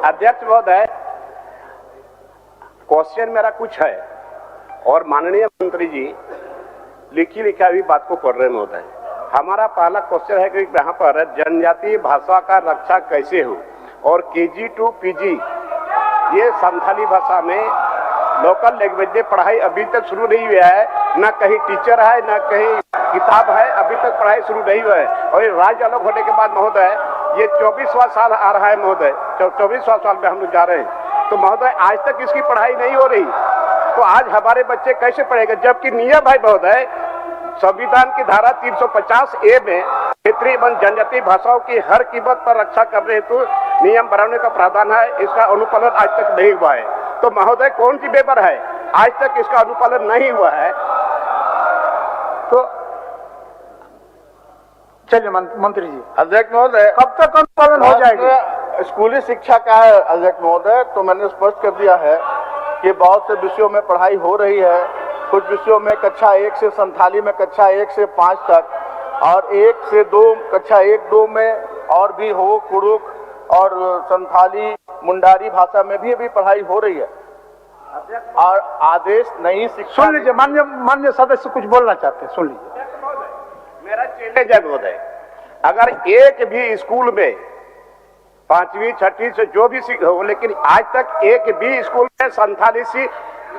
अध्यक्ष महोदय, क्वेश्चन मेरा कुछ है और माननीय मंत्री जी लिखी लिखा भी बात को पढ़ रहे महोदय। हमारा पहला क्वेश्चन है कि यहाँ पर जनजातीय भाषा का रक्षा कैसे हो और KG to PG ये संथाली भाषा में लोकल लैंग्वेज में पढ़ाई अभी तक शुरू नहीं हुआ है, न कहीं टीचर है न कहीं किताब है, अभी तक पढ़ाई शुरू नहीं हुआ है। और राज्य अलग होने के बाद महोदय ये 24वां साल आ रहा है महोदय, 24वां साल में हम लोग जा रहे हैं, तो महोदय आज तक इसकी पढ़ाई नहीं हो रही, तो आज हमारे बच्चे कैसे पढ़ेंगे? जबकि नियम है महोदय, संविधान की धारा 350A में क्षेत्रीय एवं जनजातीय भाषाओं की हर कीमत पर रक्षा करने हेतु नियम बनाने का प्रावधान है। इसका अनुपालन आज तक नहीं हुआ है, तो महोदय कौन जिम्मेदार है? आज तक इसका अनुपालन नहीं हुआ है। तो चलिए मंत्री जी। अध्यक्ष महोदय, कब तक अनुपालन हो जाएगा? स्कूली शिक्षा का है अध्यक्ष महोदय, तो मैंने स्पष्ट कर दिया है कि बहुत से विषयों में पढ़ाई हो रही है। कुछ विषयों में कक्षा 1 से संथाली में कक्षा 1 से 5 तक और 1 से 2 कक्षा 1-2 में और भी हो कुड़ुक और संथाली मुंडारी भाषा में भी अभी पढ़ाई हो रही है। और आदेश नई शिक्षा। सुन लीजिए, मान्य सदस्य कुछ बोलना चाहते हैं, सुन लीजिए। मेरा चैलेंज है महोदय, अगर एक भी स्कूल में 5वीं 6वीं से जो भी हो, लेकिन आज तक एक भी स्कूल में संथाली सी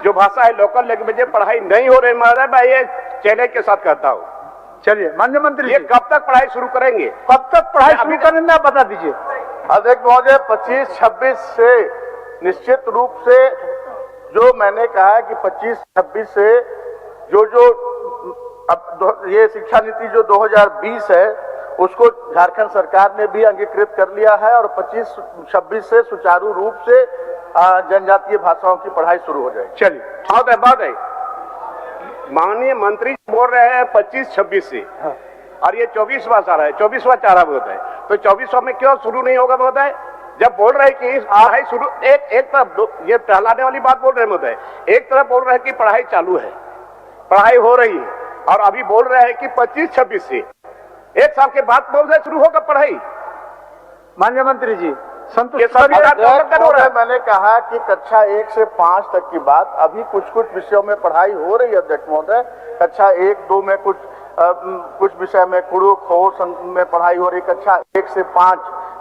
जो भाषा है लोकल लैंग्वेज में पढ़ाई नहीं हो रही महोदय, मैं ये चैलेंज के साथ कहता हूँ। चलिए माननीय मंत्री, ये कब तक पढ़ाई शुरू करेंगे? कब तक पढ़ाई शुरू करेंगे आप बता दीजिए। अध्यक्ष महोदय, 25-26 से निश्चित रूप से जो मैंने कहा कि 25-26 से जो अब ये शिक्षा नीति जो 2020 है उसको झारखंड सरकार ने भी अंगीकृत कर लिया है और 25-26 से सुचारू रूप से जनजातीय भाषाओं की पढ़ाई शुरू हो जाएगी। चलिए बात है, माननीय मंत्री बोल रहे हैं 25-26 से, हाँ। और ये 24वां साल है, 24वां चाह रहा महोदय, तो 24वां में क्यों शुरू नहीं होगा महोदय? जब बोल रहे हैं कि पढ़ाई शुरू, एक तरफ ये टहलाने वाली बात बोल रहे हैं महोदय, एक तरफ बोल रहे हैं कि पढ़ाई चालू है, पढ़ाई हो रही है, और अभी बोल रहे हैं कि 25-26 से एक साल के बाद बोल रहे शुरू होगा पढ़ाई। माननीय मंत्री जी संतुष्ट। मैंने कहा कि कक्षा 1 से 5 तक की बात, अभी कुछ विषयों में पढ़ाई हो रही है अध्यक्ष महोदय। कक्षा 1-2 में कुछ विषय में कुड़ुक हो में पढ़ाई हो रही, कक्षा 1 से 5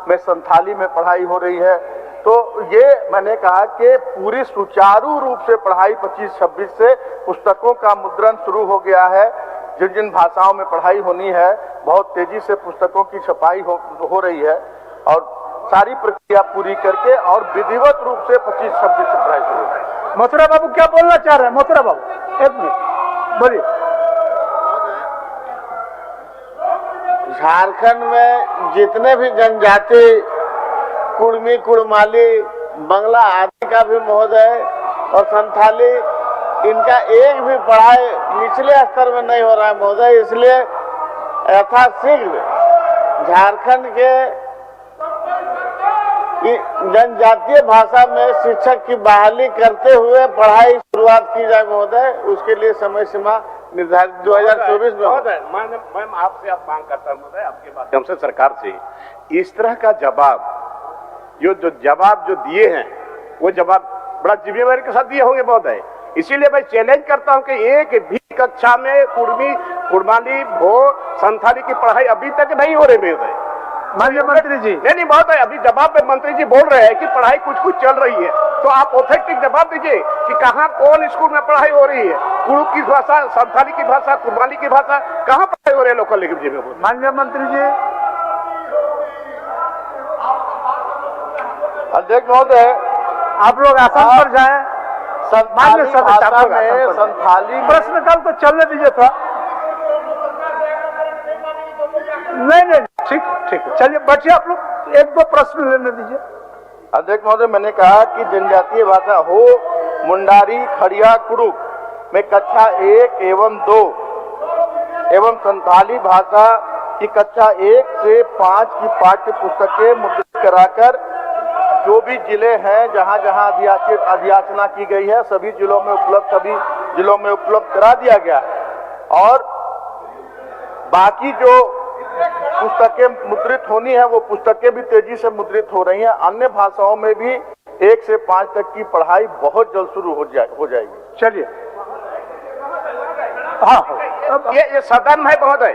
में संथाली में पढ़ाई हो रही है। तो ये मैंने कहा कि पूरी सुचारू रूप से पढ़ाई 25-26 से पुस्तकों का मुद्रण शुरू हो गया है। जिन भाषाओं में पढ़ाई होनी है बहुत तेजी से पुस्तकों की छपाई हो रही है और सारी प्रक्रिया पूरी करके और विधिवत रूप से 25-26 से पढ़ाई शुरू होगी। मथुरा बाबू क्या बोलना चाह रहे हैं? मथुरा बाबू एक मिनट बोलिए। झारखंड में जितने भी जनजाति कुड़मी, कुड़माली, बंगला आदि का भी महोदय और संथाली, इनका एक भी पढ़ाई निचले स्तर में नहीं हो रहा है महोदय। इसलिए यथाशीघ्र झारखंड के जनजातीय भाषा में शिक्षक की बहाली करते हुए पढ़ाई शुरुआत की जाए महोदय। उसके लिए समय सीमा निर्धारित 2024 में। मैं आपसे मांग करता हूँ महोदय, आपके माध्यम से सरकार से इस तरह का जवाब जो दिए हैं वो जवाब बड़ा जिम्मेवारी के साथ दिए होंगे महोदय। इसीलिए मैं चैलेंज करता हूं कि एक भी कक्षा में कुड़मी, कुड़माली, भो, संथाली की पढ़ाई अभी तक नहीं हो रही महोदय। माननीय मंत्री जी नहीं महोदय, अभी जवाब में मंत्री जी बोल रहे हैं कि पढ़ाई कुछ चल रही है, तो आप ऑथेंटिक जवाब दीजिए कि कहाँ कौन स्कूल में पढ़ाई हो रही है। कुड़ुक की भाषा, संथाली की भाषा, कुड़माली की भाषा कहाँ पढ़ाई हो रही है लोकल लैंग्वेज में? माननीय मंत्री जी। अध्यक्ष महोदय, आप लोग आसन पर जाएं। संथाली प्रश्नकाल तो चलने दीजिए था। नहीं ठीक है, चलिए बैठिए आप लोग, 1-2 प्रश्न लेने दीजिए। अध्यक्ष महोदय, मैंने कहा कि जनजातीय भाषा हो मुंडारी, खड़िया, कुड़ुक में कक्षा 1 एवं 2 एवं संथाली भाषा की कक्षा 1 से 5 की पाठ्य पुस्तकें मुद्रित कराकर जो भी जिले हैं जहां अधियाचना की गई है सभी जिलों में उपलब्ध करा दिया गया है। और बाकी जो पुस्तकें मुद्रित होनी है वो पुस्तकें भी तेजी से मुद्रित हो रही हैं। अन्य भाषाओं में भी 1 से 5 तक की पढ़ाई बहुत जल्द शुरू हो जाएगी। चलिए, हाँ, ये सदन है महोदय,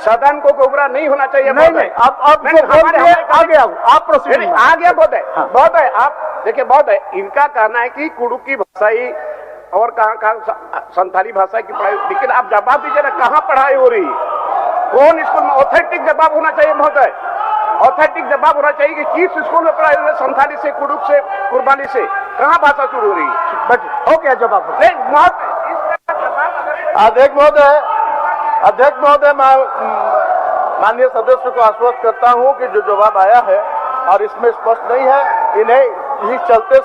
सदन को गुमराह नहीं होना चाहिए। नहीं नहीं, आप आ गया, आप प्रोसीड आ गया बहुत है। आप देखिए बहुत है, इनका कहना है कि कुड़ुकी भाषाई और कहाँ संथाली भाषा की पढ़ाई, लेकिन आप जवाब दीजिए ना, कहाँ पढ़ाई हो रही है, कौन स्कूल में? ऑथेंटिक जवाब होना चाहिए महोदय, ऑथेंटिक जवाब होना चाहिए कि किस स्कूल में पढ़ाई हो रही है, संथाली से, कुड़ुक से, कुर्बानी से, कहाँ भाषा शुरू हो रही है? बट हो गया जवाब। अध्यक्ष महोदय, मैं माननीय सदस्य को आश्वस्त करता हूं कि जो जवाब आया है और इसमें स्पष्ट नहीं है, इन्हें इस चलते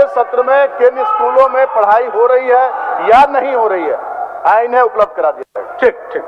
सत्र में किन स्कूलों में पढ़ाई हो रही है या नहीं हो रही है, इन्हें उपलब्ध करा दिया जाएगा। ठीक ठीक।